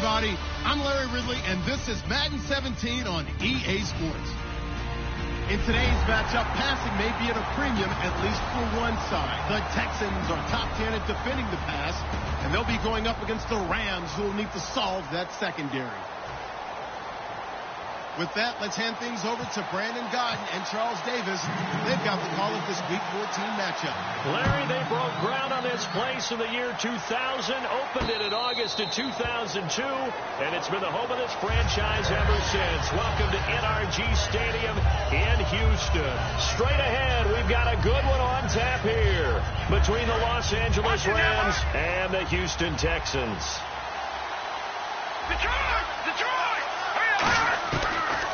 everybody. I'm Larry Ridley, and this is Madden 17 on EA Sports. In today's matchup, passing may be at a premium, at least for one side. The Texans are top 10 at defending the pass, and they'll be going up against the Rams, who will need to solve that secondary. With that, let's hand things over to Brandon Gaudin and Charles Davis. They've got the call of this Week 14 matchup. Larry, they broke ground on this place in the year 2000, opened it in August of 2002, and it's been the home of this franchise ever since. Welcome to NRG Stadium in Houston. Straight ahead, we've got a good one on tap here between the Los Angeles Rams and the Houston Texans. Detroit!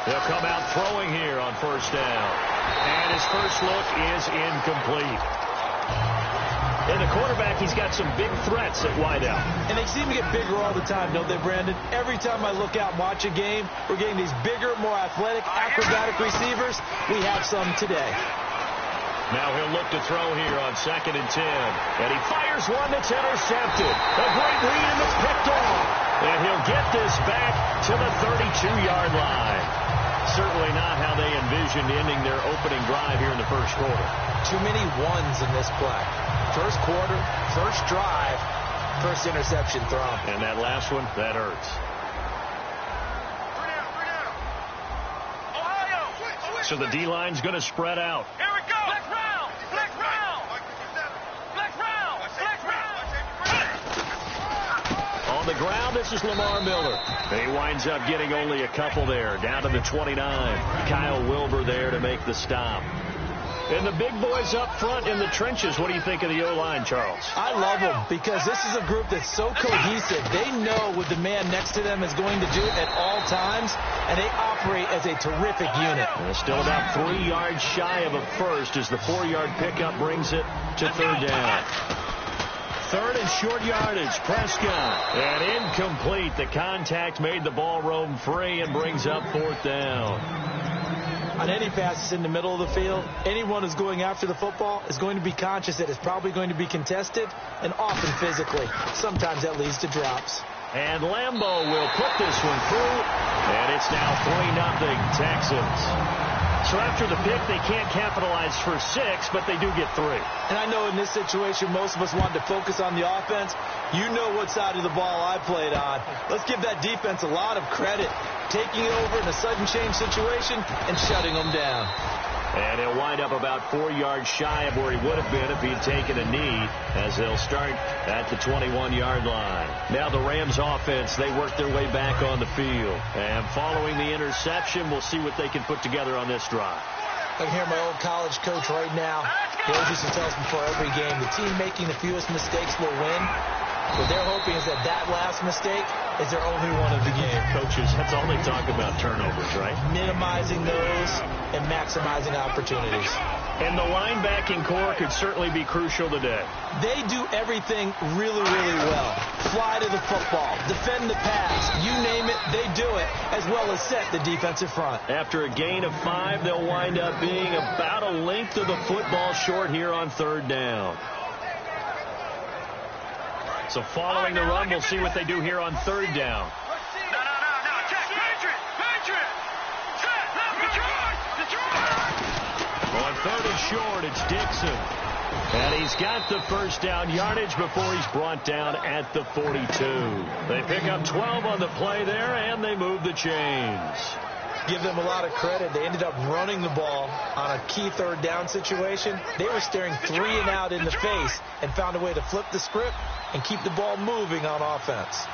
He'll come out throwing here on first down. And his first look is incomplete. And the quarterback, he's got some big threats at wideout. And they seem to get bigger all the time, don't they, Brandon? Every time I look out and watch a game, we're getting these bigger, more athletic, acrobatic receivers. We have some today. Now he'll look to throw here on 2nd and 10. And he fires one that's intercepted. A great read, and it's picked off. And he'll get this back to the 32-yard line. Certainly not how they envisioned ending their opening drive here in the first quarter. Too many ones in this play. First quarter, first drive, first interception thrown. And that last one, that hurts. Ohio! So the D-line's going to spread out. Here we go! Flex round! Flex round! Flex round! Flex round! On the ground, this is Lamar Miller. And he winds up getting only a couple there, down to the 29. Kyle Wilbur there to make the stop. And the big boys up front in the trenches. What do you think of the O-line, Charles? I love them because this is a group that's so cohesive. They know what the man next to them is going to do at all times, and they operate as a terrific unit. And still about 3 yards shy of a first as the 4-yard pickup brings it to third down. Third and short yardage, Prescott. And incomplete. The contact made the ball roam free and brings up fourth down. On any passes in the middle of the field, anyone who's going after the football is going to be conscious that it's probably going to be contested, and often physically. Sometimes that leads to drops. And Lambeau will put this one through, and it's now 3-0 Texans. So after the pick, they can't capitalize for 6, but they do get 3. And I know in this situation, most of us wanted to focus on the offense. You know what side of the ball I played on. Let's give that defense a lot of credit, taking it over in a sudden change situation and shutting them down. And he'll wind up about 4 yards shy of where he would have been if he'd taken a knee, as they'll start at the 21-yard line. Now the Rams offense, they work their way back on the field. And following the interception, we'll see what they can put together on this drive. I can hear my old college coach right now. He always used to tell us before every game, the team making the fewest mistakes will win. What they're hoping is that that last mistake is their only one of the game. Coaches, that's all they talk about, turnovers, right? Minimizing those and maximizing opportunities. And the linebacking core could certainly be crucial today. They do everything really, really well. Fly to the football, defend the pass, you name it, they do it, as well as set the defensive front. After a gain of 5, they'll wind up being about a length of the football short here on third down. So following the run, we'll see what they do here on third down. No. Patriot! Detroit! On third and short, it's Dixon. And he's got the first down yardage before he's brought down at the 42. They pick up 12 on the play there, and they move the chains. Give them a lot of credit. They ended up running the ball on a key third down situation. They were staring 3 and out in the face and found a way to flip the script and keep the ball moving on offense.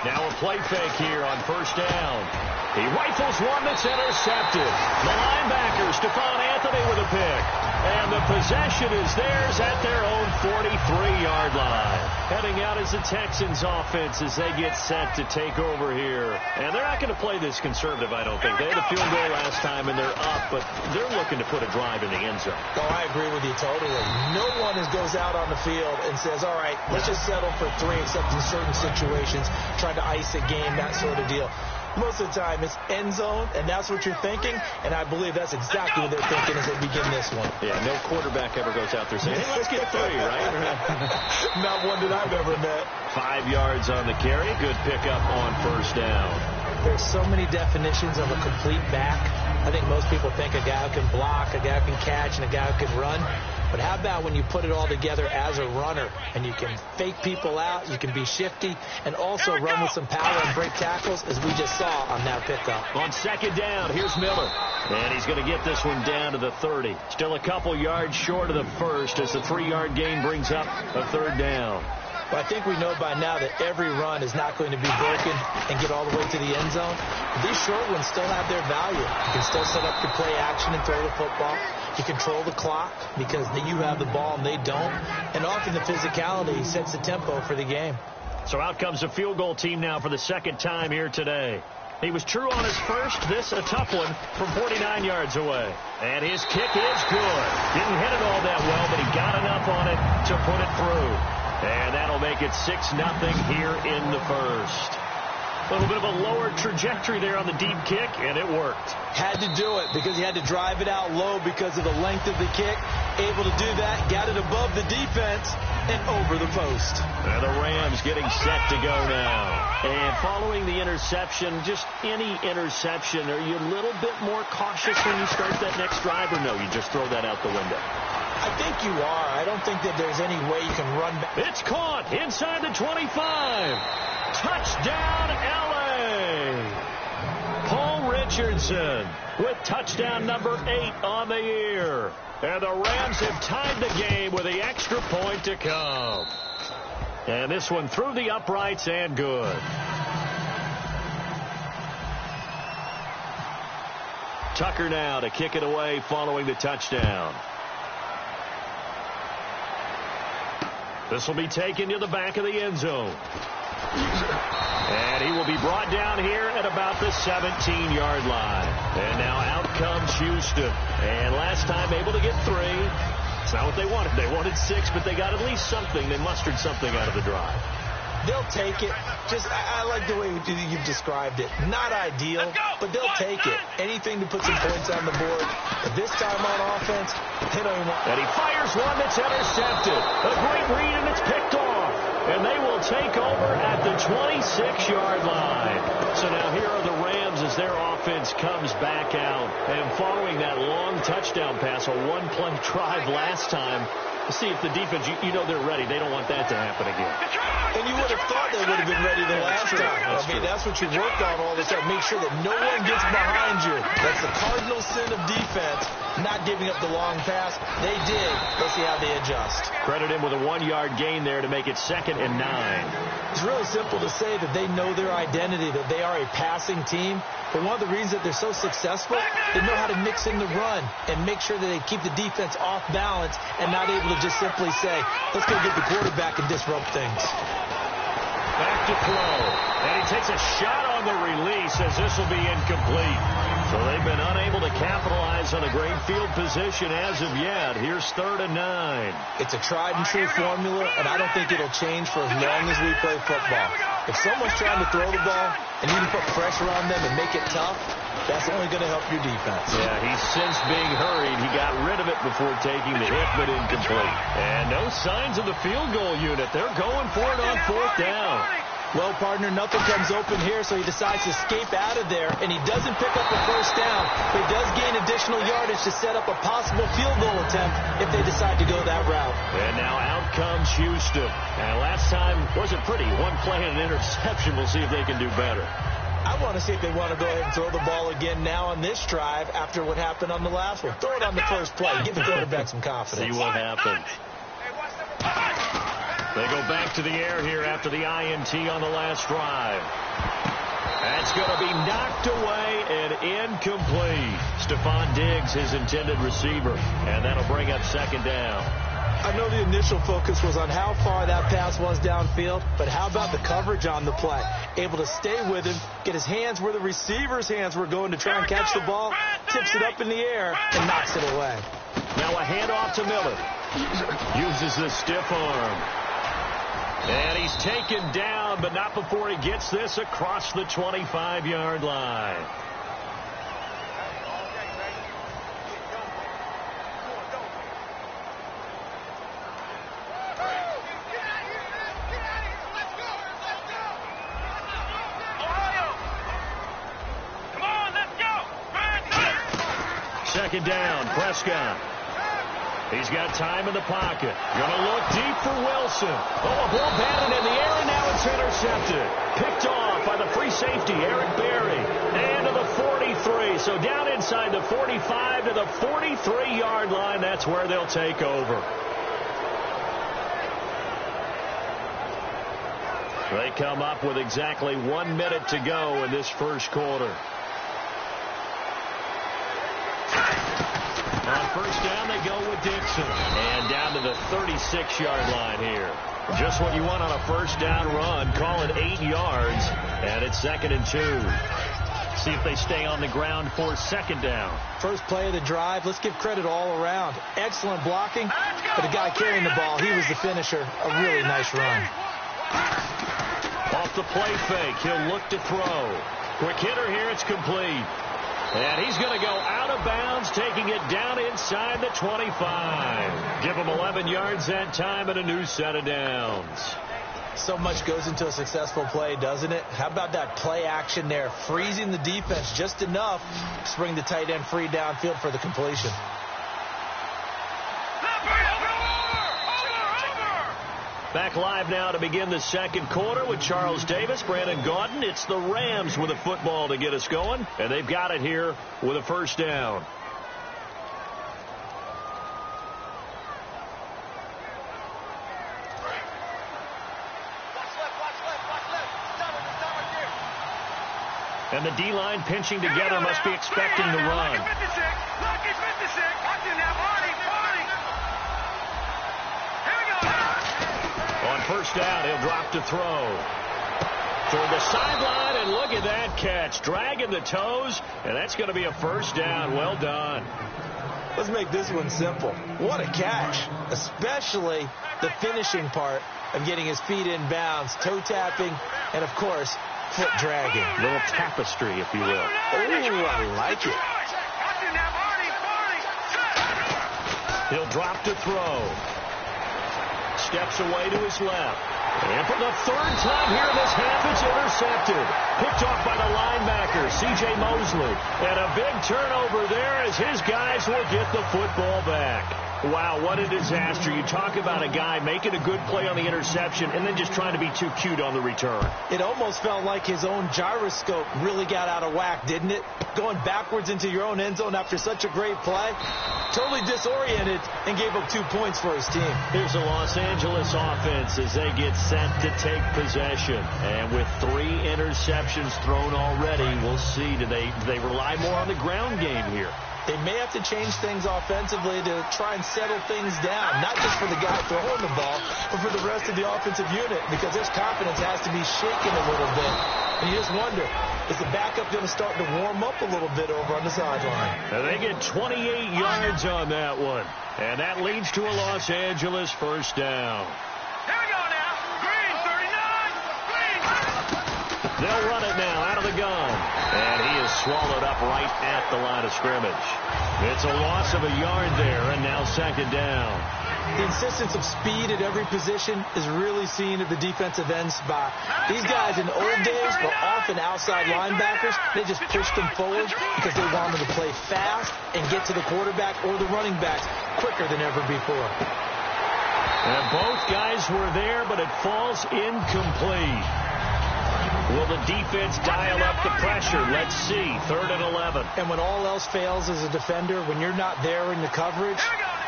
Now a play fake here on first down. He rifles one that's intercepted. The linebacker, Stephon Anthony, with a pick. And the possession is theirs at their own 43-yard line. Heading out is the Texans offense as they get set to take over here. And they're not going to play this conservative, I don't think. They had a field goal last time, and they're up, but they're looking to put a drive in the end zone. Oh, I agree with you totally. No one goes out on the field and says, all right, let's just settle for 3, except in certain situations, trying to ice a game, that sort of deal. Most of the time, it's end zone, and that's what you're thinking, and I believe that's exactly what they're thinking as they begin this one. Yeah, no quarterback ever goes out there saying, hey, let's get 3, right? Not one that I've ever met. 5 yards on the carry. Good pickup on first down. There's so many definitions of a complete back. I think most people think a guy who can block, a guy who can catch, and a guy who can run. But how about when you put it all together as a runner and you can fake people out, you can be shifty, and also run with some power and break tackles, as we just saw on that pickup. On second down, here's Miller. And he's going to get this one down to the 30. Still a couple yards short of the first as the 3-yard gain brings up a third down. Well, I think we know by now that every run is not going to be broken and get all the way to the end zone. But these short ones still have their value. You can still set up the play action and throw the football. You control the clock because you have the ball and they don't. And often the physicality sets the tempo for the game. So out comes the field goal team now for the second time here today. He was true on his first. This a tough one from 49 yards away. And his kick is good. Didn't hit it all that well, but he got enough on it to put it through. And that'll make it 6-0 here in the first. A little bit of a lower trajectory there on the deep kick, and it worked. Had to do it because he had to drive it out low because of the length of the kick. Able to do that, got it above the defense and over the post. And the Rams getting set to go now. And following the interception, just any interception, are you a little bit more cautious when you start that next drive, or no, you just throw that out the window? I think you are. I don't think that there's any way you can run back. It's caught inside the 25. Touchdown, L.A. Paul Richardson with touchdown number 8 on the year. And the Rams have tied the game with the extra point to come. And this one through the uprights and good. Tucker now to kick it away following the touchdown. This will be taken to the back of the end zone. And he will be brought down here at about the 17-yard line. And now out comes Houston. And last time able to get 3. It's not what they wanted. They wanted 6, but they got at least something. They mustered something out of the drive. They'll take it. I like the way you've described it. Not ideal, but they'll take it. Anything to put some points on the board. But this time on offense, they don't even want. And he fires one that's intercepted. A great read, and it's picked off. And they will take over at the 26-yard line. So now here are the Rams as their offense comes back out. And following that long touchdown pass, a one-play drive last time, see if the defense, you know they're ready. They don't want that to happen again. And you would have thought they would have been ready the last time. That's what you worked on all the time. Make sure that no one gets behind you. That's the cardinal sin of defense, not giving up the long pass. They did. Let's see how they adjust. Credit him with a 1-yard gain there to make it 2nd and 9. It's really simple to say that they know their identity, that they are a passing team. But one of the reasons that they're so successful, they know how to mix in the run and make sure that they keep the defense off balance and not able to just simply say, let's go get the quarterback and disrupt things. Back to throw. And he takes a shot on the release as this will be incomplete. So they've been unable to capitalize on a great field position as of yet. Here's 3rd and 9. It's a tried and true formula, and I don't think it'll change for as long as we play football. If someone's trying to throw the ball and you can put pressure on them and make it tough, that's only going to help your defense. Yeah, he's since being hurried. He got rid of it before taking the hit, but incomplete. And no signs of the field goal unit. They're going for it on 4th down. Well, partner, nothing comes open here, so he decides to escape out of there, and he doesn't pick up a first down, but he does gain additional yardage to set up a possible field goal attempt if they decide to go that route. And now out comes Houston. And last time wasn't pretty. One play and an interception. We'll see if they can do better. I want to see if they want to go ahead and throw the ball again now on this drive after what happened on the last one. Throw it on the first play. Give the quarterback some confidence. See what happens. They go back to the air here after the INT on the last drive. That's going to be knocked away and incomplete. Stephon Diggs, his intended receiver. And that'll bring up 2nd down. I know the initial focus was on how far that pass was downfield, but how about the coverage on the play? Able to stay with him, get his hands where the receiver's hands were going to try and catch the ball, tips it up in the air, and knocks it away. Now a handoff to Miller. Uses the stiff arm. And he's taken down, but not before he gets this across the 25-yard line. second down. Prescott. He's got time in the pocket. Going to look deep for Wilson. Oh, a ball batted in the air, and now it's intercepted. Picked off by the free safety, Eric Berry. And to the 43. So down inside the 45 to the 43-yard line. That's where they'll take over. They come up with exactly 1 minute to go in this first quarter. On first down, they go with Dixon. And down to the 36-yard line here. Just what you want on a first down run. Call it 8 yards. And it's 2nd and 2. See if they stay on the ground for second down. First play of the drive. Let's give credit all around. Excellent blocking. But the guy carrying the ball, he was the finisher. A really nice run. Off the play fake, he'll look to throw. Quick hitter here, it's complete. And he's going to go out of bounds, taking it down inside the 25. Give him 11 yards that time and a new set of downs. So much goes into a successful play, doesn't it? How about that play action there? Freezing the defense just enough to bring the tight end free downfield for the completion. Back live now to begin the second quarter with Charles Davis, Brandon Gaudin. It's the Rams with a football to get us going, and they've got it here with a first down. And the D-line pinching together must be expecting the run. On first down, he'll drop to throw. Toward the sideline, and look at that catch. Dragging the toes, and that's going to be a first down. Well done. Let's make this one simple. What a catch, especially the finishing part of getting his feet in bounds, toe tapping, and, of course, foot dragging. A little tapestry, if you will. Ooh, I like it. He'll drop to throw. Steps away to his left. And for the third time here in this half, it's intercepted. Picked off by the linebacker, C.J. Mosley. And a big turnover there as his guys will get the football back. Wow, what a disaster. You talk about a guy making a good play on the interception and then just trying to be too cute on the return. It almost felt like his own gyroscope really got out of whack, didn't it? Going backwards into your own end zone after such a great play. Totally disoriented and gave up 2 points for his team. Here's the Los Angeles offense as they get set to take possession. And with 3 interceptions thrown already, we'll see. Do they rely more on the ground game here? They may have to change things offensively to try and settle things down, not just for the guy throwing the ball, but for the rest of the offensive unit, because his confidence has to be shaken a little bit. And you just wonder, is the backup going to start to warm up a little bit over on the sideline? And they get 28 yards on that one. And that leads to a Los Angeles first down. Here we go now. Green, 39. Green. They'll run it now out of the gun. And he is swallowed up right at the line of scrimmage. It's a loss of a yard there, and now second down. The insistence of speed at every position is really seen at the defensive end spot. These guys in the old days were often outside linebackers. They just pushed them forward because they wanted to play fast and get to the quarterback or the running backs quicker than ever before. And both guys were there, but it falls incomplete. Will the defense dial up the pressure? Let's see. 3rd and 11. And when all else fails as a defender, when you're not there in the coverage,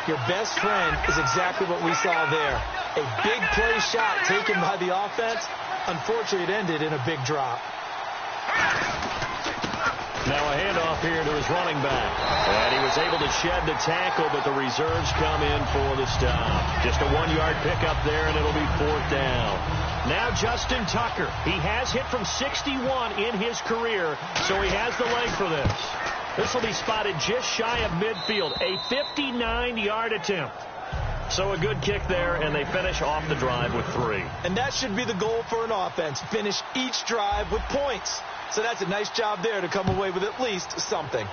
your best friend is exactly what we saw there. A big play shot taken by the offense. Unfortunately, it ended in a big drop. Now a handoff here to his running back. And he was able to shed the tackle, but the reserves come in for the stop. Just a 1-yard pickup there, and it'll be 4th down. Now Justin Tucker. He has hit from 61 in his career, so he has the leg for this. This will be spotted just shy of midfield. A 59-yard attempt. So a good kick there, and they finish off the drive with 3. And that should be the goal for an offense. Finish each drive with points. So that's a nice job there to come away with at least something.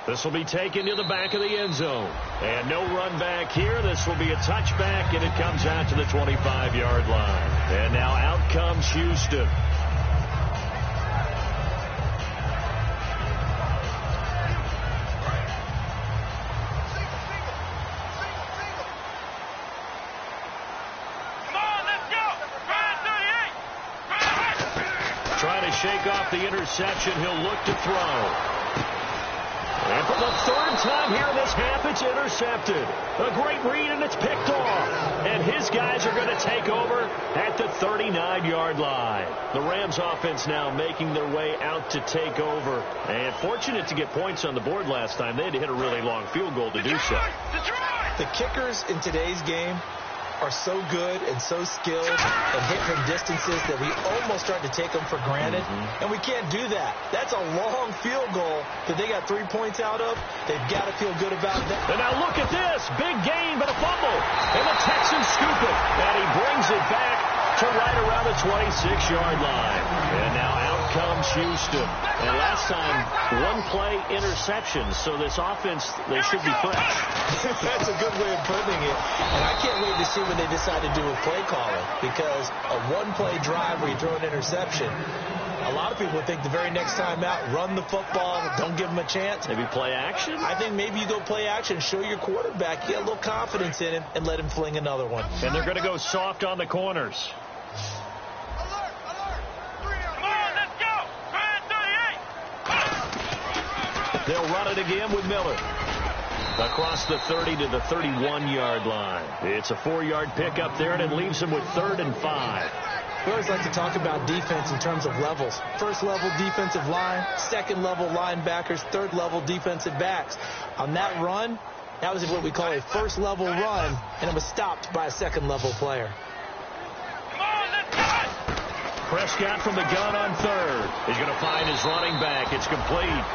This will be taken to the back of the end zone. And no run back here. This will be a touchback, and it comes out to the 25-yard line. And now out comes Houston. shake off the interception. He'll look to throw. And for the third time here in this half, it's intercepted. A great read, and it's picked off. And his guys are going to take over at the 39-yard line. The Rams offense now making their way out to take over. And fortunate to get points on the board last time. They had to hit a really long field goal to do so. The kickers in today's game are so good and so skilled and hit from distances that we almost start to take them for granted. And we can't do that. That's a long field goal that they got 3 points out of. They've got to feel good about that. And now look at this. Big gain, but a fumble. And the Texans scoop it. And he brings it back to right around the 26-yard line. And now out comes Houston. And last time, one-play interception. So this offense, they should be fresh. That's a good way of putting it. And I can't wait to see what they decide to do with play calling, because a one-play drive where you throw an interception, a lot of people think the very next time out, run the football, don't give them a chance. Maybe play action? I think maybe you go play action, show your quarterback, get a little confidence in him, and let him fling another one. And they're going to go soft on the corners. They'll run it again with Miller. Across the 30 to the 31-yard line. It's a 4-yard pickup there, and it leaves them with 3rd and 5. We always like to talk about defense in terms of levels. First-level defensive line, second-level linebackers, third-level defensive backs. On that run, that was what we call a first-level run, and it was stopped by a second-level player. Prescott from the gun on 3rd. He's going to find his running back. It's complete.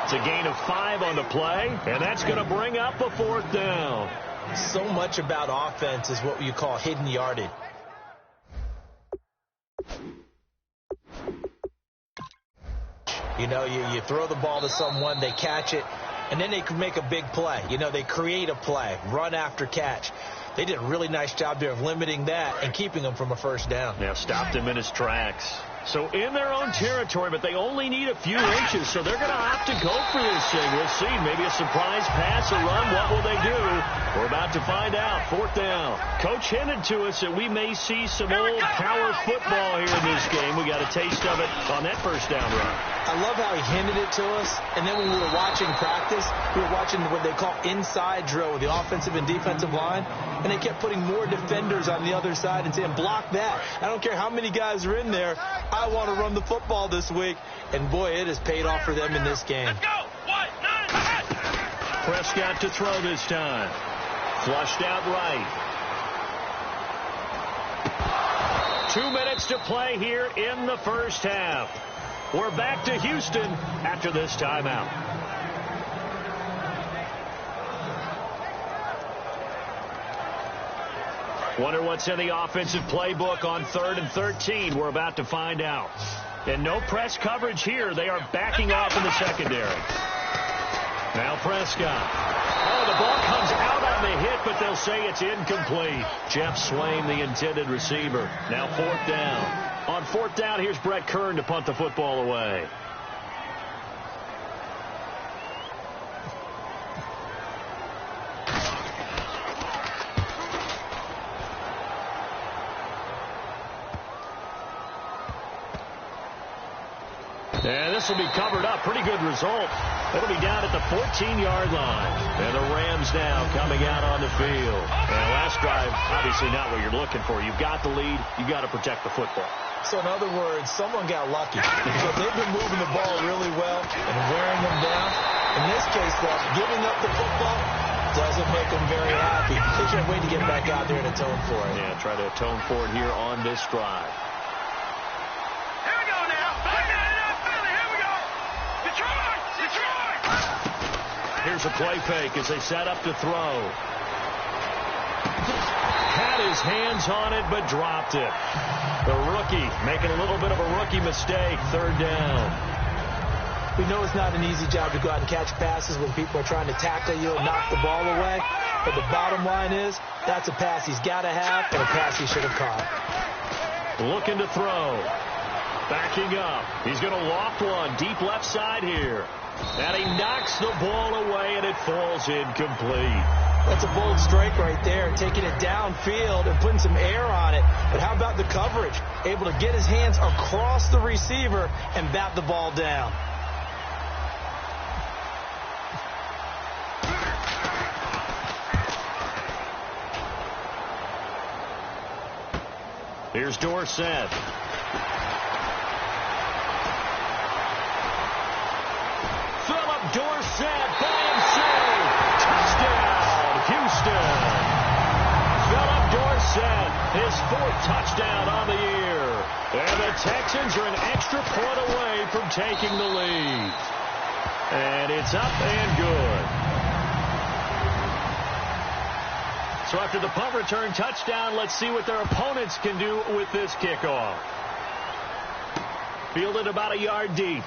It's a gain of 5 on the play, and that's going to bring up a 4th down. So much about offense is what you call hidden yardage. You know, you throw the ball to someone, they catch it, and then they can make a big play. You know, they create a play, run after catch. They did a really nice job there of limiting that and keeping him from a first down. Now stopped him in his tracks. So in their own territory, but they only need a few inches, so they're going to opt to go for this thing. We'll see. Maybe a surprise pass, a run. What will they do? We're about to find out. 4th down. Coach hinted to us that we may see some old power football here in this game. We got a taste of it on that first down run. I love how he hinted it to us, and then when we were watching practice, we were watching what they call inside drill with the offensive and defensive line, and they kept putting more defenders on the other side and saying, block that. I don't care how many guys are in there. I want to run the football this week, and boy, it has paid off for them in this game. Prescott to throw this time. Flushed out right. 2 minutes to play here in the first half. We're back to Houston after this timeout. Wonder what's in the offensive playbook on 3rd and 13. We're about to find out. And no press coverage here. They are backing off in the secondary. Now Prescott. Oh, the ball comes out on the hit, but they'll say it's incomplete. Jeff Swain, the intended receiver. Now 4th down. On 4th down, here's Brett Kern to punt the football away. And this will be covered up. Pretty good result. It'll be down at the 14-yard line. And the Rams now coming out on the field. And last drive, obviously not what you're looking for. You've got the lead. You've got to protect the football. So in other words, someone got lucky. Because they've been moving the ball really well and wearing them down. In this case, though, giving up the football doesn't make them very happy. They can't wait to get back out there and atone for it. Yeah, try to atone for it here on this drive. Here's a play fake as they set up to throw. Had his hands on it, but dropped it. The rookie making a little bit of a rookie mistake. 3rd down. We know it's not an easy job to go out and catch passes when people are trying to tackle you and knock the ball away. But the bottom line is, that's a pass he's got to have and a pass he should have caught. Looking to throw. Backing up. He's going to loft one deep left side here. And he knocks the ball away, and it falls incomplete. That's a bold strike right there, taking it downfield and putting some air on it. But how about the coverage? Able to get his hands across the receiver and bat the ball down. Here's Dorsett. Philip Dorsett by himself. Touchdown, Houston. Philip Dorsett, his 4th touchdown on the year. And the Texans are an extra point away from taking the lead. And it's up and good. So after the punt return touchdown, let's see what their opponents can do with this kickoff. Fielded about a yard deep.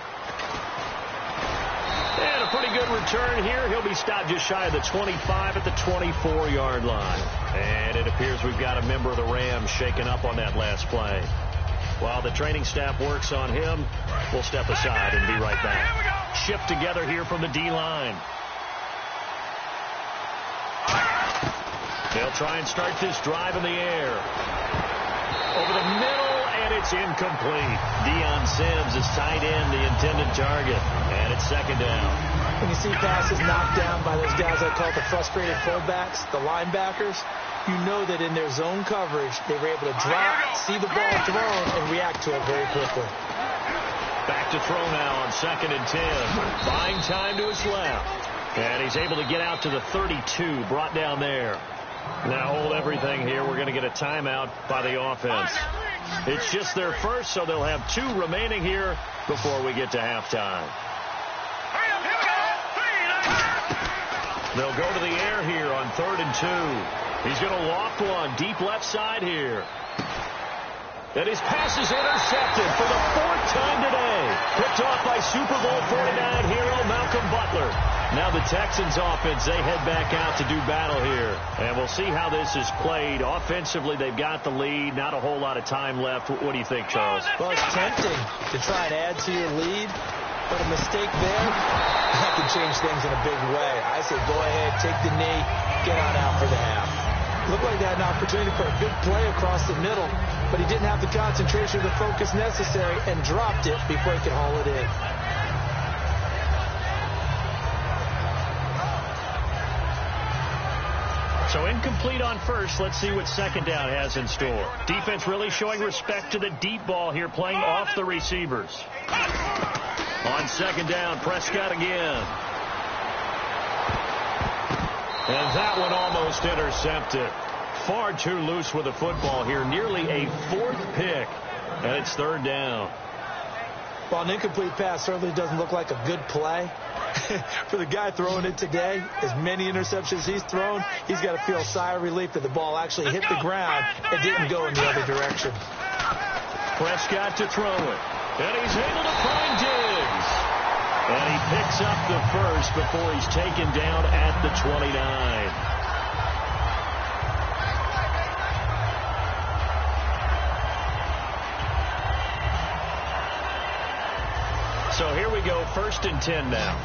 And a pretty good return here. He'll be stopped just shy of the 25 at the 24-yard line. And it appears we've got a member of the Rams shaken up on that last play. While the training staff works on him, we'll step aside and be right back. Shift together here from the D-line. They'll try and start this drive in the air. Over the middle, and it's incomplete. Deion Sims is tight end, the intended target. And it's 2nd down. When you see passes knocked down by those guys I call the frustrated fullbacks, the linebackers, you know that in their zone coverage, they were able to drop, see the ball thrown, and react to it very quickly. Back to throw now on 2nd and 10. Buying time to his left. And he's able to get out to the 32, brought down there. Now hold everything here. We're going to get a timeout by the offense. It's just their first, so they'll have 2 remaining here before we get to halftime. They'll go to the air here on 3rd and 2. He's going to loft one deep left side here. And his pass is intercepted for the 4th time today. Picked off by Super Bowl 49 hero Malcolm Butler. Now the Texans offense, they head back out to do battle here. And we'll see how this is played. Offensively, they've got the lead. Not a whole lot of time left. What do you think, Charles? Well, it's tempting to try and add to your lead. But a mistake there, that can change things in a big way. I say go ahead, take the knee, get on out for the half. Looked like they had an opportunity for a big play across the middle, but he didn't have the concentration or the focus necessary and dropped it before he could haul it in. So incomplete on first. Let's see what 2nd down has in store. Defense really showing respect to the deep ball here, playing off the receivers. On 2nd down, Prescott again. And that one almost intercepted. Far too loose with the football here. Nearly a 4th pick. And it's 3rd down. Well, an incomplete pass certainly doesn't look like a good play. For the guy throwing it today, as many interceptions he's thrown, he's got to feel a sigh of relief that the ball actually hit the ground and didn't go in the other direction. Prescott to throw it. And he's able to find Diggs. And he picks up the first before he's taken down at the 29. So here we go, 1st and 10 now.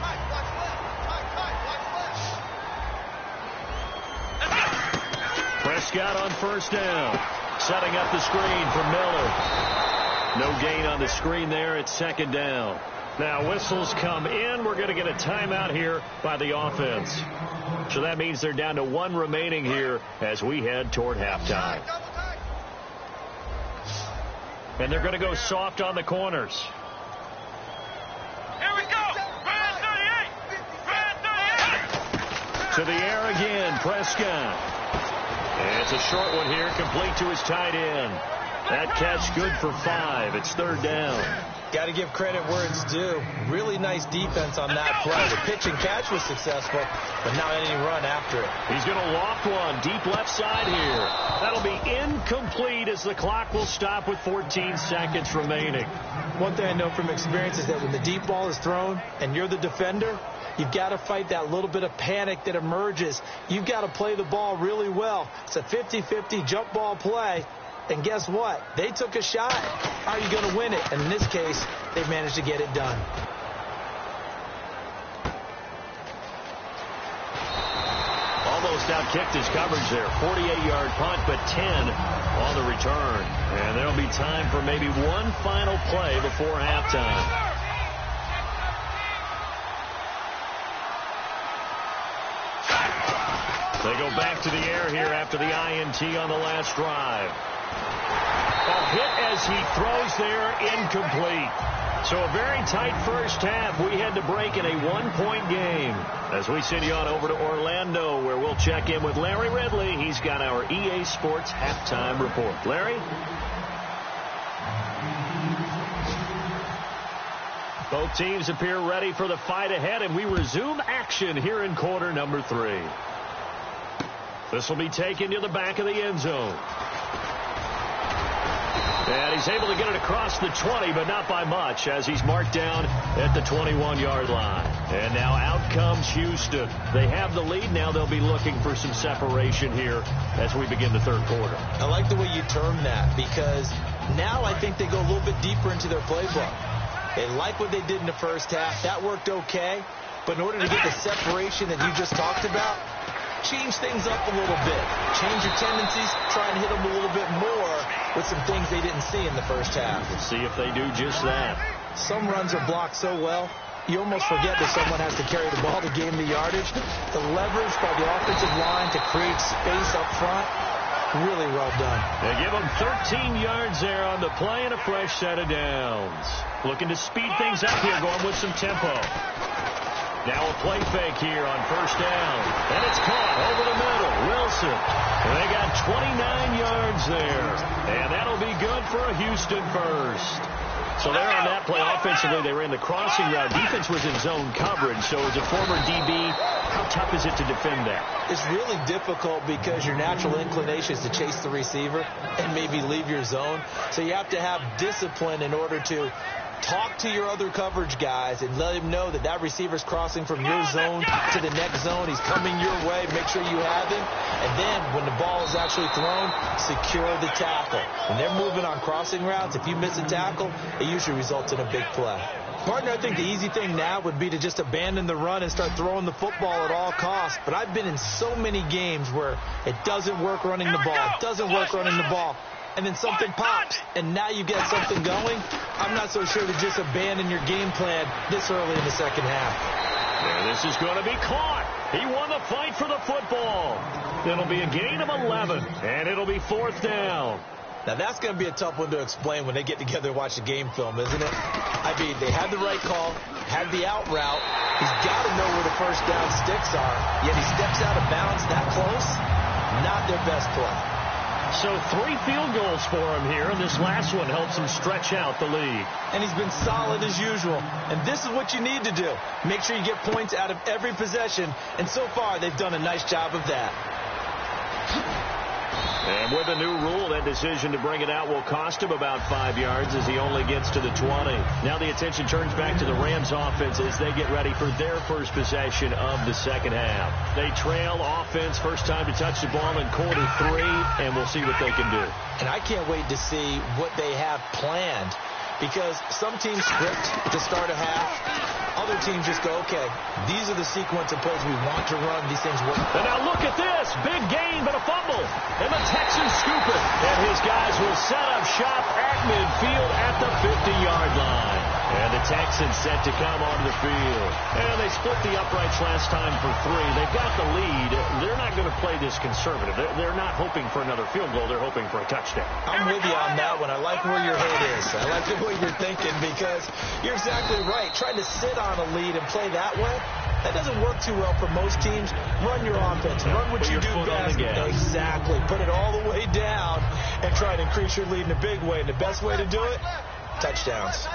Prescott on 1st down. Setting up the screen for Miller. No gain on the screen there. It's 2nd down. Now whistles come in. We're going to get a timeout here by the offense. So that means they're down to 1 remaining here as we head toward halftime. And they're going to go soft on the corners. Here we go. Brand 38. Brand 38. To the air again, Prescott. And it's a short one here, complete to his tight end. That catch good for 5. It's 3rd down. Got to give credit where it's due. Really nice defense on that play. The pitch and catch was successful, but not any run after it. He's going to loft one deep left side here. That'll be incomplete as the clock will stop with 14 seconds remaining. One thing I know from experience is that when the deep ball is thrown and you're the defender, you've got to fight that little bit of panic that emerges. You've got to play the ball really well. It's a 50-50 jump ball play. And guess what? They took a shot. How are you going to win it? And in this case, they've managed to get it done. almost outkicked his coverage there. 48-yard punt, but 10 on the return. And there'll be time for maybe one final play before halftime. They go back to the air here after the INT on the last drive. A hit as he throws there, incomplete. So a very tight first half. We had to break in a one-point game. As we send you on over to Orlando, where we'll check in with Larry Ridley. He's got our EA Sports halftime report. Larry? Both teams appear ready for the fight ahead, and we resume action here in quarter number 3. This will be taken to the back of the end zone. And he's able to get it across the 20, but not by much, as he's marked down at the 21-yard line. And now out comes Houston. They have the lead. Now they'll be looking for some separation here as we begin the third quarter. I like the way you term that, because now I think they go a little bit deeper into their playbook. They like what they did in the first half. That worked okay. But in order to get the separation that you just talked about, change things up a little bit. Change your tendencies. Try and hit them a little bit more with some things they didn't see in the first half. We'll see if they do just that. Some runs are blocked so well, you almost forget that someone has to carry the ball to gain the yardage. The leverage by the offensive line to create space up front, really well done. They give them 13 yards there on the play and a fresh set of downs. Looking to speed things up here, going with some tempo. Now a play fake here on first down. And it's caught over the middle. Wilson. And they got 29 yards there. And that'll be good for a Houston first. So there on that play, offensively, they ran the crossing route. Defense was in zone coverage. So as a former DB, how tough is it to defend that? It's really difficult because your natural inclination is to chase the receiver and maybe leave your zone. So you have to have discipline in order to talk to your other coverage guys and let him know that that receiver's crossing from your zone to the next zone. He's coming your way. Make sure you have him. And then when the ball is actually thrown, secure the tackle. When they're moving on crossing routes, if you miss a tackle, it usually results in a big play. Partner, I think the easy thing now would be to just abandon the run and start throwing the football at all costs. But I've been in so many games where it doesn't work running the ball. It doesn't work running the ball. And then something pops, and now you get something going. I'm not so sure to just abandon your game plan this early in the second half. And this is going to be caught. He won the fight for the football. It'll be a gain of 11, and it'll be fourth down. Now, that's going to be a tough one to explain when they get together and watch the game film, isn't it? I mean, they had the right call, had the out route. He's got to know where the first down sticks are, yet he steps out of bounds that close. Not their best play. So 3 field goals for him here, and this last one helps him stretch out the lead. And he's been solid as usual. And this is what you need to do. Make sure you get points out of every possession. And so far, they've done a nice job of that. And with a new rule, that decision to bring it out will cost him about 5 yards as he only gets to the 20. Now the attention turns back to the Rams offense as they get ready for their first possession of the second half. They trail offense, first time to touch the ball in quarter 3, and we'll see what they can do. And I can't wait to see what they have planned, because some teams script to start a half. Other teams just go, okay, these are the sequence of plays we want to run. These things work. And now look at this. Big gain, but a fumble. And the Texans scoop it. And his guys will set up shop at midfield at the 50-yard line. And the Texans set to come onto the field. And they split the uprights last time for 3. They've got the lead. They're not going to play this conservative. They're not hoping for another field goal. They're hoping for a touchdown. I'm with you on that one. I like where your head is. I like the way you're thinking, because you're exactly right. Trying to sit on a lead and play that way, that doesn't work too well for most teams. Run your offense. Run what you do best. Exactly. Put it all the way down and try to increase your lead in a big way. And the best way to do it, touchdowns.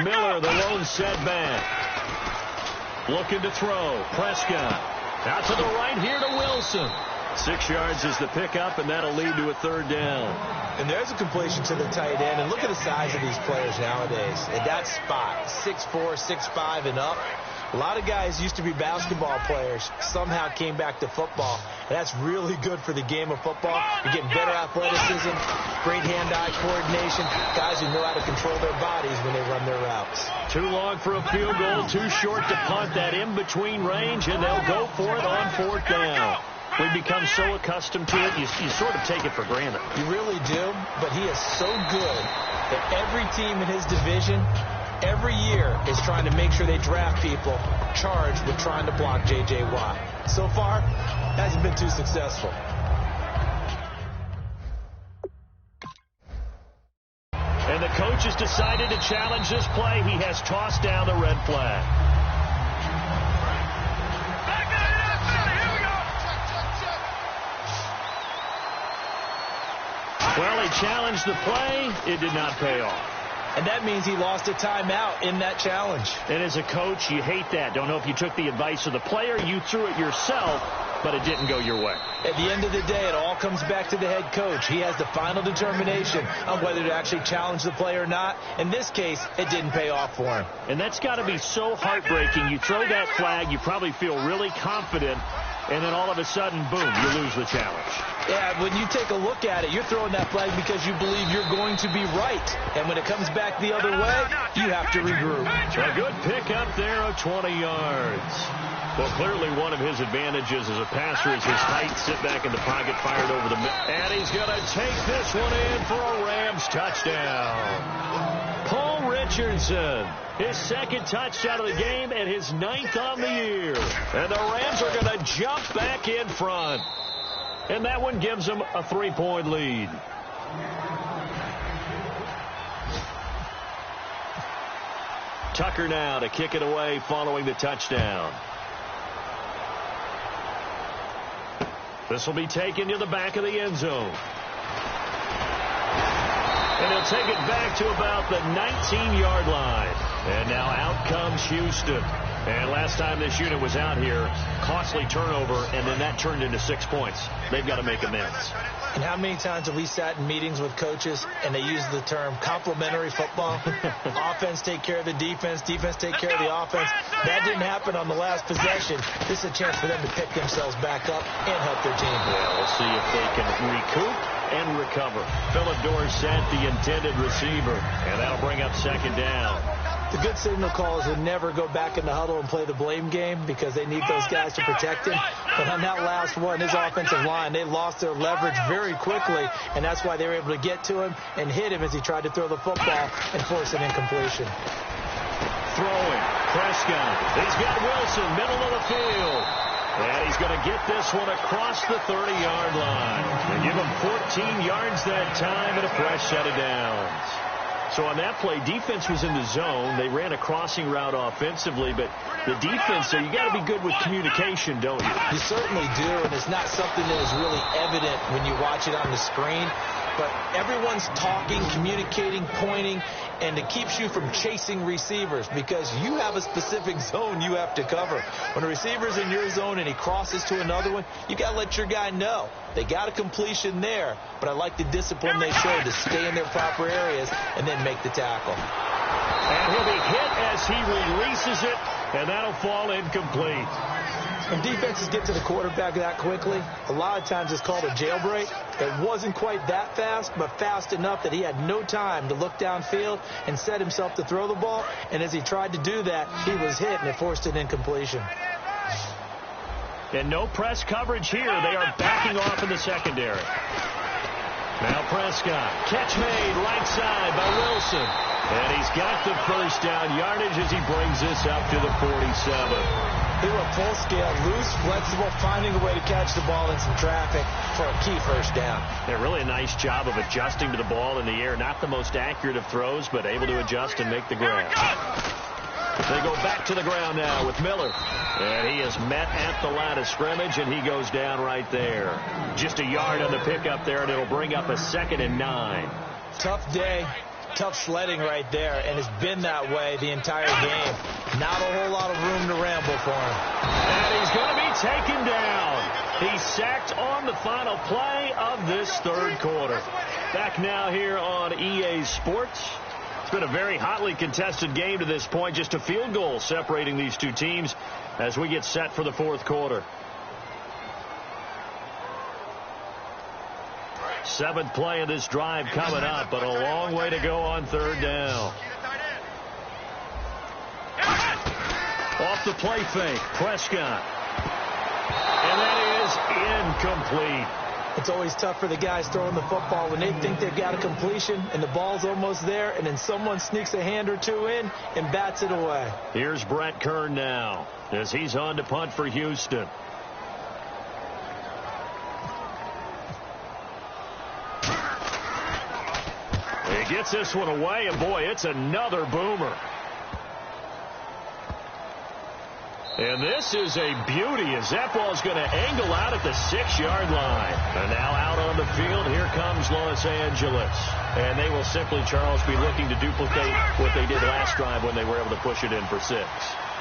Miller, the lone setback. Looking to throw. Prescott. Out to the right here to Wilson. 6 yards is the pickup, and that'll lead to a third down. And there's a completion to the tight end. And look at the size of these players nowadays. At that spot, 6'4", 6'5", and up. A lot of guys used to be basketball players, somehow came back to football. And that's really good for the game of football. You're getting better athleticism, great hand-eye coordination, guys who know how to control their bodies when they run their routes. Too long for a field goal, too short to punt that in-between range, and they'll go for it on 4th down. We've become so accustomed to it, you sort of take it for granted. You really do, but he is so good that every team in his division every year is trying to make sure they draft people charged with trying to block J.J. Watt. So far, hasn't been too successful. And the coach has decided to challenge this play. He has tossed down the red flag. Well, he challenged the play. It did not pay off. And that means he lost a timeout in that challenge. And as a coach, you hate that. Don't know if you took the advice of the player. You threw it yourself, but it didn't go your way. At the end of the day, it all comes back to the head coach. He has the final determination on whether to actually challenge the play or not. In this case, it didn't pay off for him. And that's got to be so heartbreaking. You throw that flag, you probably feel really confident, and then all of a sudden, boom, you lose the challenge. Yeah, when you take a look at it, you're throwing that flag because you believe you're going to be right. And when it comes back the other way, you have to regroup. A good pickup there of 20 yards. Well, clearly one of his advantages as a passer is his height. Sit back in the pocket, fired over the middle. And he's going to take this one in for a Rams touchdown. Paul Richardson, his second touchdown of the game and his 9th on the year. And the Rams are going to jump back in front. And that one gives them a 3-point lead. Tucker now to kick it away following the touchdown. This will be taken to the back of the end zone. And he'll take it back to about the 19-yard line. And now out comes Houston. And last time this unit was out here, costly turnover, and then that turned into 6 points. They've got to make amends. And how many times have we sat in meetings with coaches and they use the term complementary football? Offense take care of the defense, defense take care of the offense. That didn't happen on the last possession. This is a chance for them to pick themselves back up and help their team. Yeah, we'll see if they can recoup and recover. Philip Dorsett, the intended receiver, and that'll bring up 2nd down. The good signal calls would never go back in the huddle and play the blame game because they need those guys to protect him. But on that last one, his offensive line, they lost their leverage very quickly, and that's why they were able to get to him and hit him as he tried to throw the football and force an incompletion. Throwing. Prescott. He's got Wilson, middle of the field. And he's going to get this one across the 30-yard line. And give him 14 yards that time and a fresh set of downs. So on that play, defense was in the zone. They ran a crossing route offensively, but the defense, so you got to be good with communication, don't you? You certainly do, and it's not something that is really evident when you watch it on the screen. But everyone's talking, communicating, pointing, and it keeps you from chasing receivers because you have a specific zone you have to cover. When a receiver's in your zone and he crosses to another one, you got to let your guy know. They got a completion there, but I like the discipline they showed to stay in their proper areas and then make the tackle. And he'll be hit as he releases it, and that'll fall incomplete. When defenses get to the quarterback that quickly, a lot of times it's called a jailbreak. It wasn't quite that fast, but fast enough that he had no time to look downfield and set himself to throw the ball. And as he tried to do that, he was hit, and it forced an incompletion. And no press coverage here. They are backing off in the secondary. Now Prescott. Catch made right side by Wilson. And he's got the first down yardage as he brings this up to the 47. He went full scale, loose, flexible, finding a way to catch the ball in some traffic for a key first down. Yeah, really a nice job of adjusting to the ball in the air. Not the most accurate of throws, but able to adjust and make the grab. They go back to the ground now with Miller. And he is met at the line of scrimmage, and he goes down right there. Just a yard on the pickup there, and it'll bring up a 2nd and 9. Tough day. Tough sledding right there, and it's been that way the entire game. Not a whole lot of room to ramble for him. And he's going to be taken down. He's sacked on the final play of this third quarter. Back now here on EA Sports. It's been a very hotly contested game to this point. Just a field goal separating these two teams as we get set for the fourth quarter. Seventh play of this drive coming up, but a long way to go on third down. Off the play fake, Prescott. And that is incomplete. It's always tough for the guys throwing the football when they think they've got a completion and the ball's almost there, and then someone sneaks a hand or two in and bats it away. Here's Brett Kern now as he's on to punt for Houston. He gets this one away, and boy, it's another boomer. And this is a beauty as that ball's going to angle out at the 6-yard line. And now out on the field, here comes Los Angeles. And they will simply, Charles, be looking to duplicate what they did last drive when they were able to push it in for 6.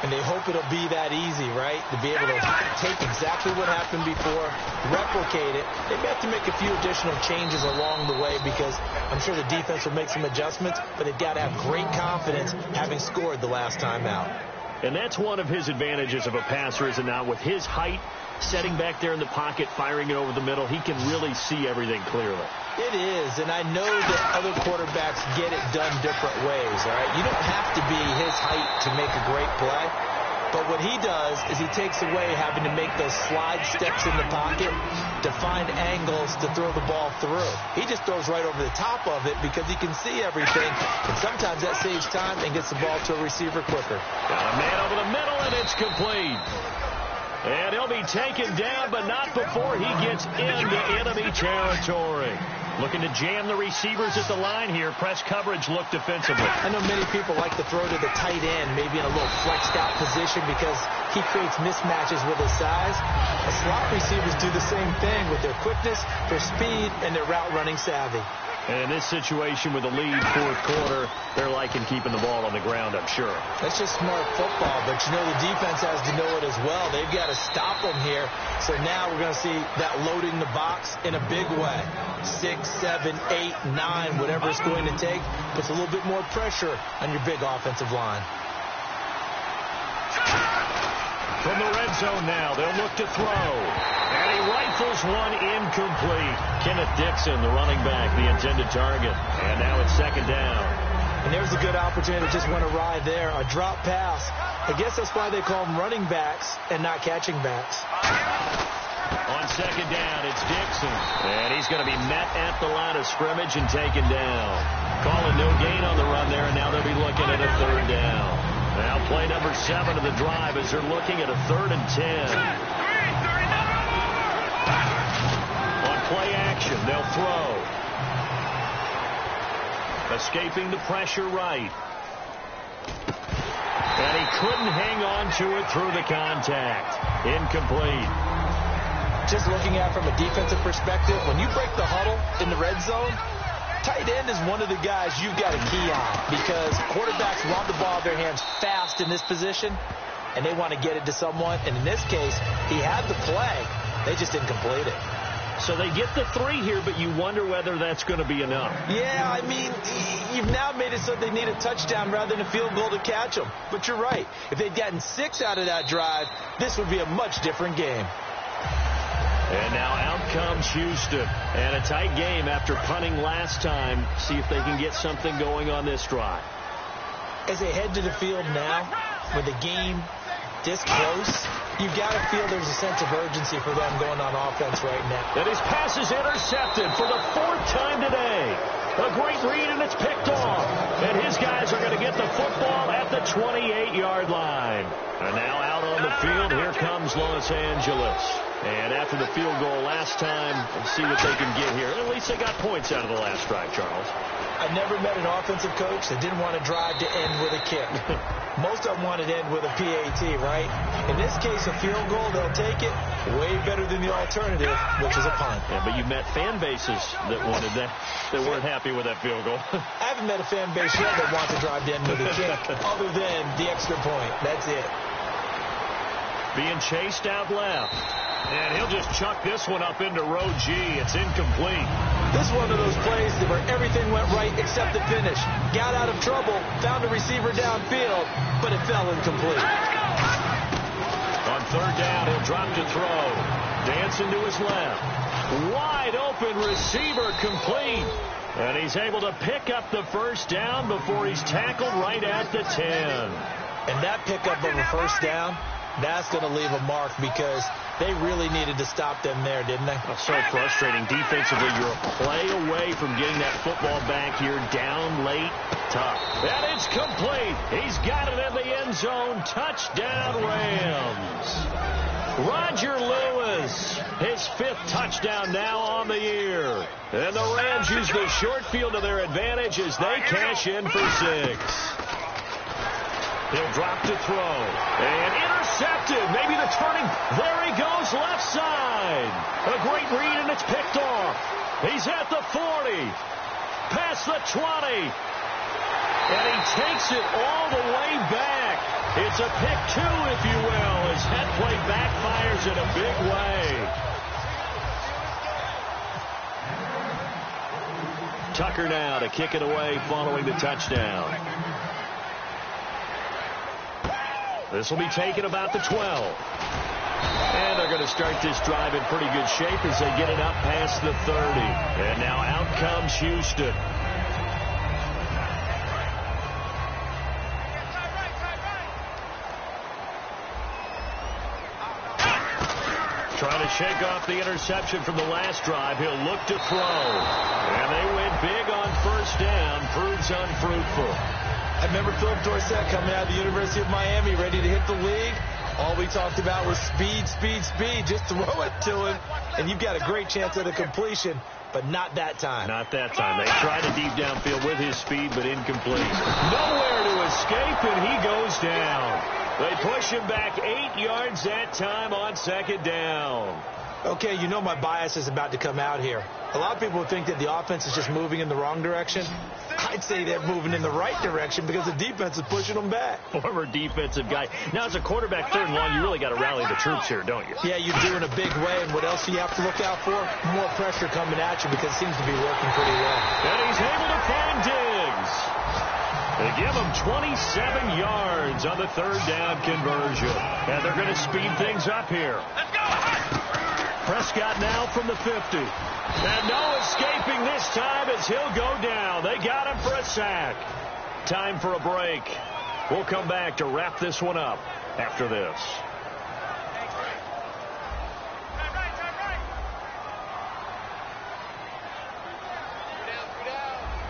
And they hope it'll be that easy, right? To be able to take exactly what happened before, replicate it. They may have to make a few additional changes along the way because I'm sure the defense will make some adjustments, but they've got to have great confidence having scored the last time out. And that's one of his advantages of a passer, is it not? With his height, setting back there in the pocket, firing it over the middle, he can really see everything clearly. It is, and I know that other quarterbacks get it done different ways, all right? You don't have to be his height to make a great play. But what he does is he takes away having to make those slide steps in the pocket to find angles to throw the ball through. He just throws right over the top of it because he can see everything, and sometimes that saves time and gets the ball to a receiver quicker. Got a man over the middle, and it's complete. And he'll be taken down, but not before he gets into enemy territory. Looking to jam the receivers at the line here. Press coverage look defensively. I know many people like to throw to the tight end, maybe in a little flexed out position because he creates mismatches with his size. The slot receivers do the same thing with their quickness, their speed, and their route running savvy. And in this situation with the lead fourth quarter, they're liking keeping the ball on the ground, I'm sure. That's just smart football, but you know the defense has to know it as well. They've got to stop them here. So now we're going to see that loading the box in a big way. 6, 7, 8, 9, whatever it's going to take, puts a little bit more pressure on your big offensive line. From the red zone now, they'll look to throw. And he rifles one incomplete. Kenneth Dixon, the running back, the intended target. And now it's second down. And there's a good opportunity to just win a ride there, a drop pass. I guess that's why they call them running backs and not catching backs. On second down, it's Dixon. And he's going to be met at the line of scrimmage and taken down. Calling no gain on the run there, and now they'll be looking at a third down. Now play number 7 of the drive as they're looking at a 3rd and 10. On play action, they'll throw. Escaping the pressure right. And he couldn't hang on to it through the contact. Incomplete. Just looking at it from a defensive perspective, when you break the huddle in the red zone, tight end is one of the guys you've got to key on because quarterbacks want the ball in their hands fast in this position, and they want to get it to someone. And in this case, he had the play. They just didn't complete it. So they get the 3 here, but you wonder whether that's going to be enough. Yeah, I mean, you've now made it so they need a touchdown rather than a field goal to catch them. But you're right. If they'd gotten 6 out of that drive, this would be a much different game. And now out comes Houston. And a tight game after punting last time. See if they can get something going on this drive. As they head to the field now, with the game this close, you've got to feel there's a sense of urgency for them going on offense right now. And his pass is intercepted for the 4th time today. A great read, and it's picked off. And his guys are going to get the football at the 28-yard line. And now out on the field, here comes Los Angeles. And after the field goal last time, let's see what they can get here. At least they got points out of the last drive, Charles. I never met an offensive coach that didn't want to drive to end with a kick. Most of them want to end with a PAT, right? In this case, a field goal, they'll take it. Way better than the alternative, which is a punt. Yeah, but you met fan bases that wanted that, that weren't happy with that field goal. I haven't met a fan base yet that wants to drive to end with a kick, other than the extra point. That's it. Being chased out left. And he'll just chuck this one up into row G. It's incomplete. This is one of those plays where everything went right except the finish. Got out of trouble, found a receiver downfield, but it fell incomplete. On third down, he'll drop to throw. Dancing to his left. Wide open receiver complete. And he's able to pick up the first down before he's tackled right at the 10. And that pickup of a first down, that's going to leave a mark because they really needed to stop them there, didn't they? Oh, so frustrating. Defensively, you're a play away from getting that football back here. Down late, tough. And it's complete. He's got it in the end zone. Touchdown, Rams. Roger Lewis, his 5th touchdown now on the year. And the Rams use the short field to their advantage as they cash in for 6. He'll drop to throw. And intercepted. Maybe the turning. There he goes, left side. A great read, and it's picked off. He's at the 40. Past the 20. And he takes it all the way back. It's a pick 2, if you will, as that play backfires in a big way. Tucker now to kick it away following the touchdown. This will be taken about the 12. And they're going to start this drive in pretty good shape as they get it up past the 30. And now out comes Houston. Trying to shake off the interception from the last drive. He'll look to throw. And they win big on first down. Proves unfruitful. I remember Philip Dorsett coming out of the University of Miami ready to hit the league. All we talked about was speed, speed, speed. Just throw it to him, and you've got a great chance at a completion, but not that time. Not that time. They tried a deep downfield with his speed, but incomplete. Nowhere to escape, and he goes down. They push him back 8 yards that time on second down. Okay, you know my bias is about to come out here. A lot of people would think that the offense is just moving in the wrong direction. I'd say they're moving in the right direction because the defense is pushing them back. Former defensive guy. Now, as a quarterback, third and long, you really got to rally the troops here, don't you? Yeah, you do in a big way. And what else do you have to look out for? More pressure coming at you because it seems to be working pretty well. And he's able to find Diggs. They give him 27 yards on the third down conversion. And they're going to speed things up here. Let's go! Prescott now from the 50. And no escaping this time as he'll go down. They got him for a sack. Time for a break. We'll come back to wrap this one up after this.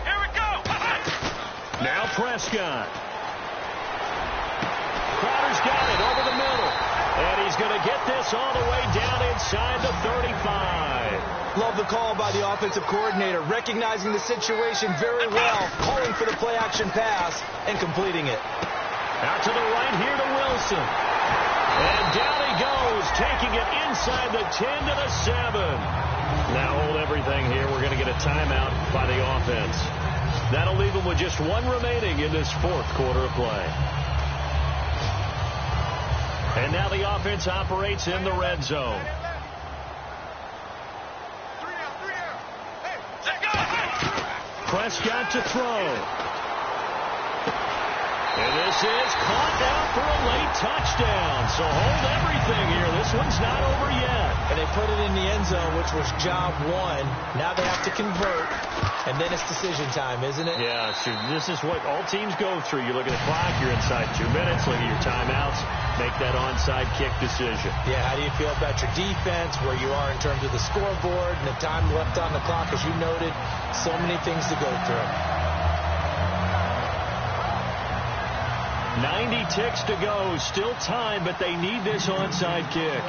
Here we go! Now Prescott. Crowder's got it over the middle. And he's going to get this all the way down inside the 35. Love the call by the offensive coordinator, recognizing the situation very well, calling for the play-action pass, and completing it. Out to the right here to Wilson. And down he goes, taking it inside the 10 to the 7. Now hold everything here. We're going to get a timeout by the offense. That'll leave them with just one remaining in this fourth quarter of play. And now the offense operates in the red zone. Prescott to throw. And this is caught down for a late touchdown. So hold everything here. This one's not over yet. And they put it in the end zone, which was job one. Now they have to convert. And then it's decision time, isn't it? Yeah, so this is what all teams go through. You look at the clock, you're inside 2 minutes, look at your timeouts, make that onside kick decision. Yeah, how do you feel about your defense, where you are in terms of the scoreboard, and the time left on the clock, as you noted, so many things to go through. 90 ticks to go, still time, but they need this onside kick.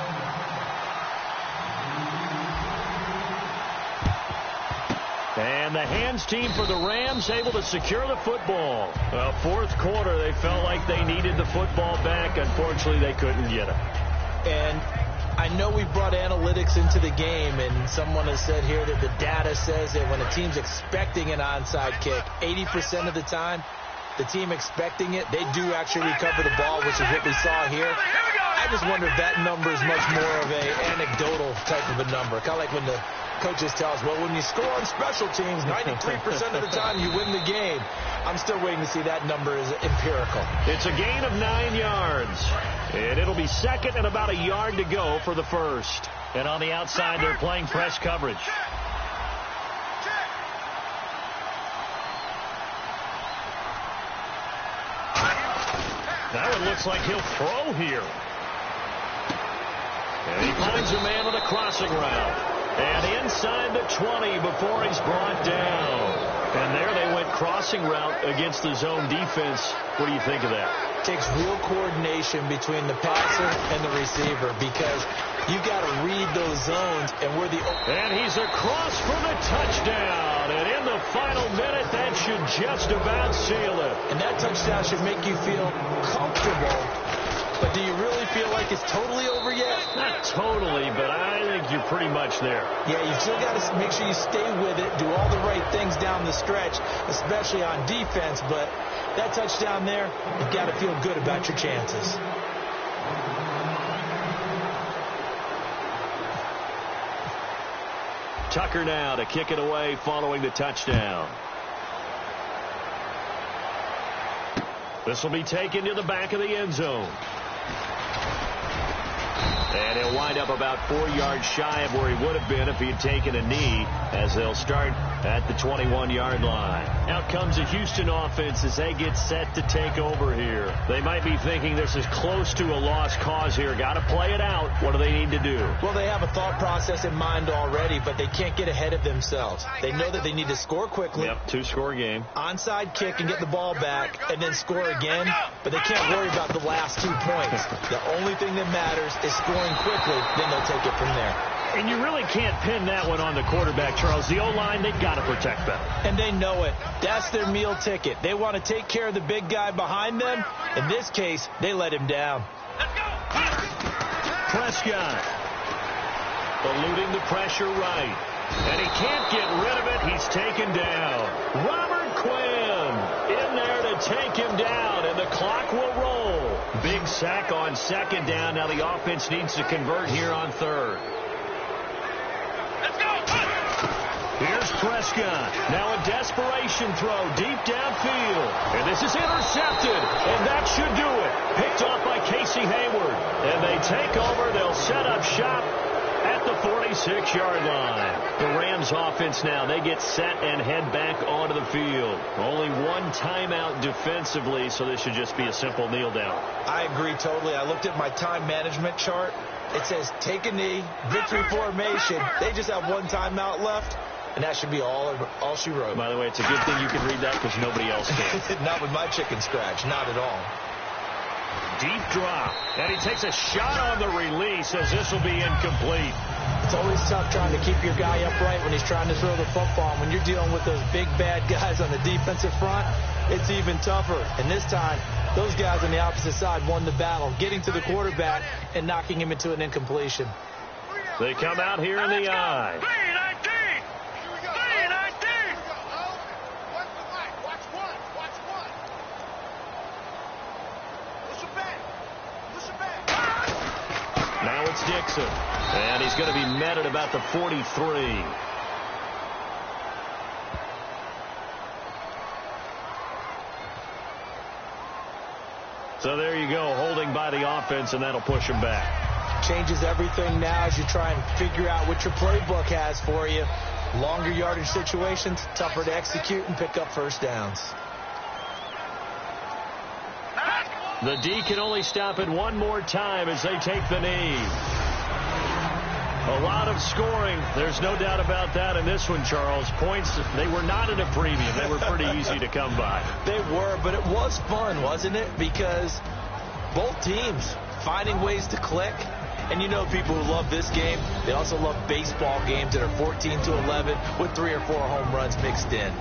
And the hands team for the Rams able to secure the football. Fourth quarter, they felt like they needed the football back. Unfortunately, they couldn't get it. And I know we brought analytics into the game, and someone has said here that the data says that when a team's expecting an onside kick, 80% of the time, the team expecting it, they do actually recover the ball, which is what we saw here. I just wonder if that number is much more of a anecdotal type of a number. Kind of like when the Coaches tell us, well, when you score on special teams, 93% of the time you win the game. I'm still waiting to see that number is empirical. It's a gain of 9 yards. And it'll be second and about a yard to go for the first. And on the outside, they're playing press coverage. Now it looks like he'll throw here. And he finds a man on a crossing route. And inside the 20 before he's brought down. And there they went crossing route against the zone defense. What do you think of that? Takes real coordination between the passer and the receiver because you got to read those zones, and we're the... And he's across for the touchdown. And in the final minute, that should just about seal it. And that touchdown should make you feel comfortable. But do you really feel like it's totally over yet? Not totally, but I think you're pretty much there. Yeah, you've still got to make sure you stay with it, do all the right things down the stretch, especially on defense. But that touchdown there, you've got to feel good about your chances. Tucker now to kick it away following the touchdown. This will be taken to the back of the end zone. And he'll wind up about 4 yards shy of where he would have been if he had taken a knee, as they'll start at the 21-yard line. Out comes the Houston offense as they get set to take over here. They might be thinking this is close to a lost cause here. Got to play it out. What do they need to do? Well, they have a thought process in mind already, but they can't get ahead of themselves. They know that they need to score quickly. Yep, 2-score game. Onside kick and get the ball back and then score again, but they can't worry about the last 2 points. The only thing that matters is scoring quickly, then they'll take it from there. And you really can't pin that one on the quarterback, Charles. The O-line, they've got to protect better. And they know it. That's their meal ticket. They want to take care of the big guy behind them. In this case, they let him down. Let's go. Prescott eluding the pressure right. And he can't get rid of it. He's taken down. Robert Quinn in there to take him down, and the clock will roll. Big sack on second down. Now the offense needs to convert here on third. Let's go. Here's Prescott. Now a desperation throw deep downfield. And this is intercepted. And that should do it. Picked off by Casey Hayward. And they take over. They'll set up shop at the 46-yard line. The Rams offense now, they get set and head back onto the field. Only one timeout defensively, so this should just be a simple kneel down. I agree totally. I looked at my time management chart. It says take a knee, victory formation. They just have one timeout left, and that should be all she wrote. By the way, it's a good thing you can read that because nobody else can. Not with my chicken scratch, not at all. Deep drop, and he takes a shot on the release as this will be incomplete. It's always tough trying to keep your guy upright when he's trying to throw the football. When you're dealing with those big, bad guys on the defensive front, it's even tougher. And this time, those guys on the opposite side won the battle, getting to the quarterback and knocking him into an incompletion. They come out here in the eye. 3-19. 3-19. Watch one. Push it back. Now it's Dixon. And he's going to be met at about the 43. So there you go, holding by the offense, and that'll push him back. Changes everything now as you try and figure out what your playbook has for you. Longer yardage situations, tougher to execute and pick up first downs. The D can only stop it one more time as they take the knee. A lot of scoring. There's no doubt about that in this one, Charles. Points, they were not in a premium. They were pretty easy to come by. They were, but it was fun, wasn't it? Because both teams finding ways to click. And you know people who love this game, they also love baseball games that are 14-11 with 3 or 4 home runs mixed in.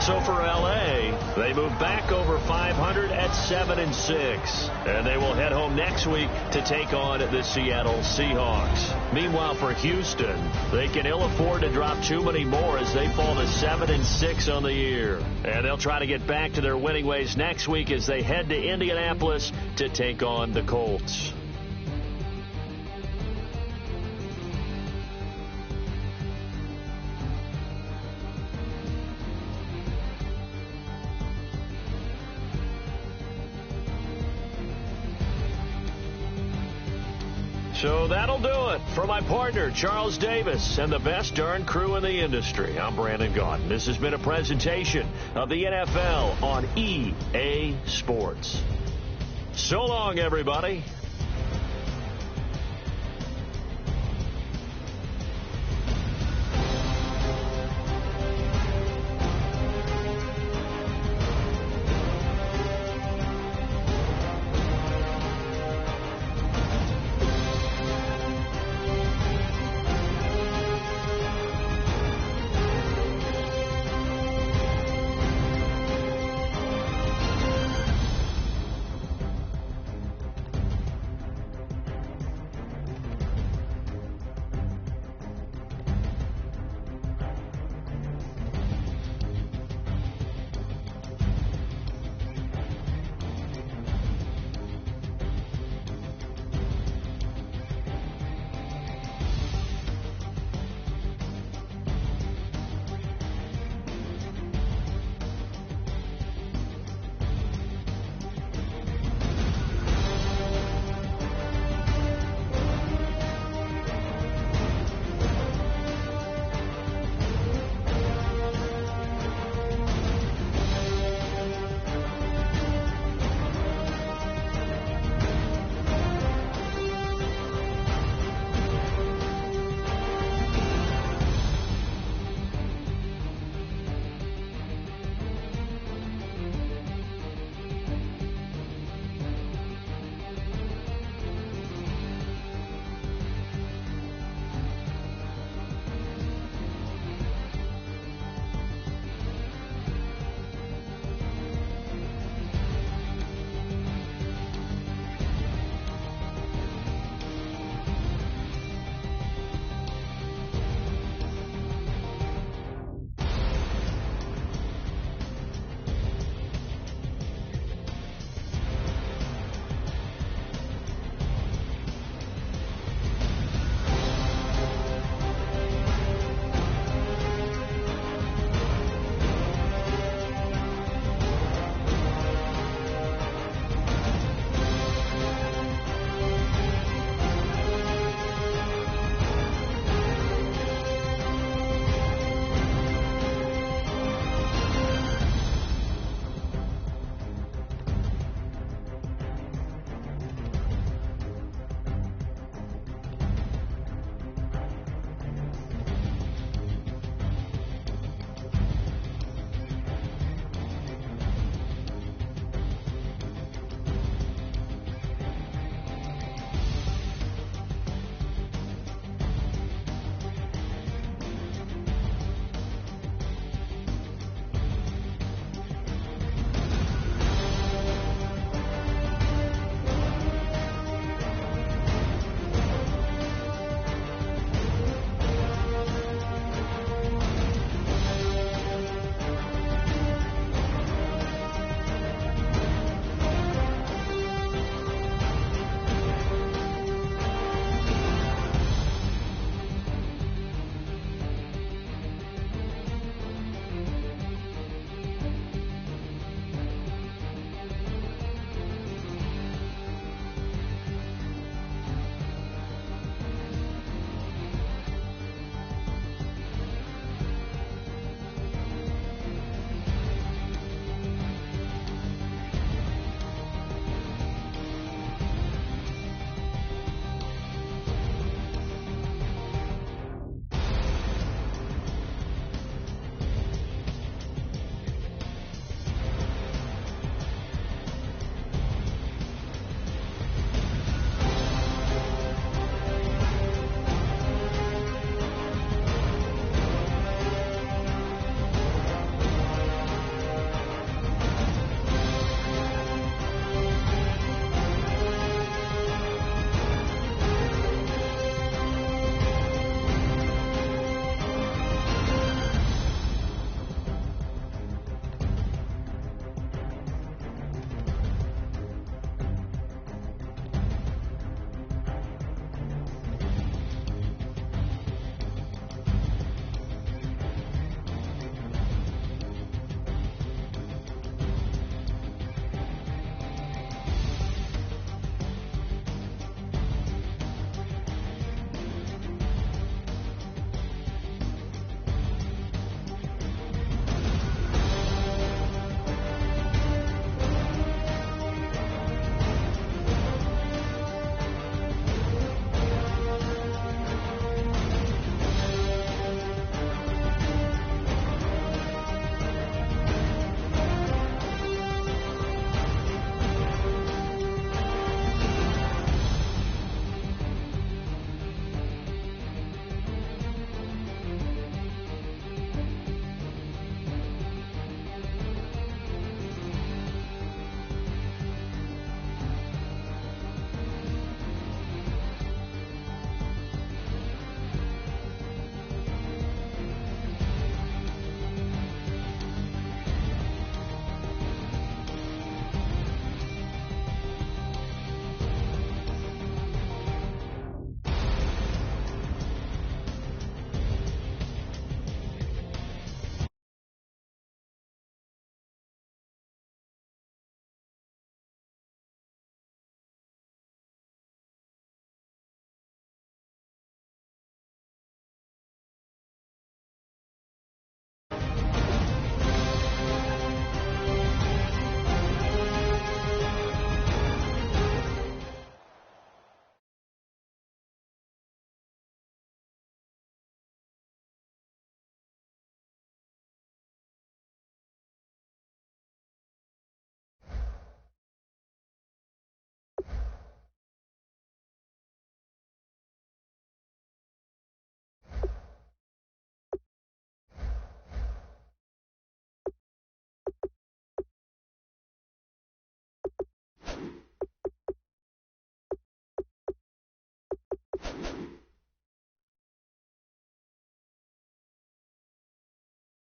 So for L.A., they move back over 500 at 7-6. And they will head home next week to take on the Seattle Seahawks. Meanwhile, for Houston, they can ill afford to drop too many more as they fall to 7-6 on the year. And they'll try to get back to their winning ways next week as they head to Indianapolis to take on the Colts. So that'll do it. For my partner, Charles Davis, and the best darn crew in the industry, I'm Brandon Gaudin. This has been a presentation of the NFL on EA Sports. So long, everybody.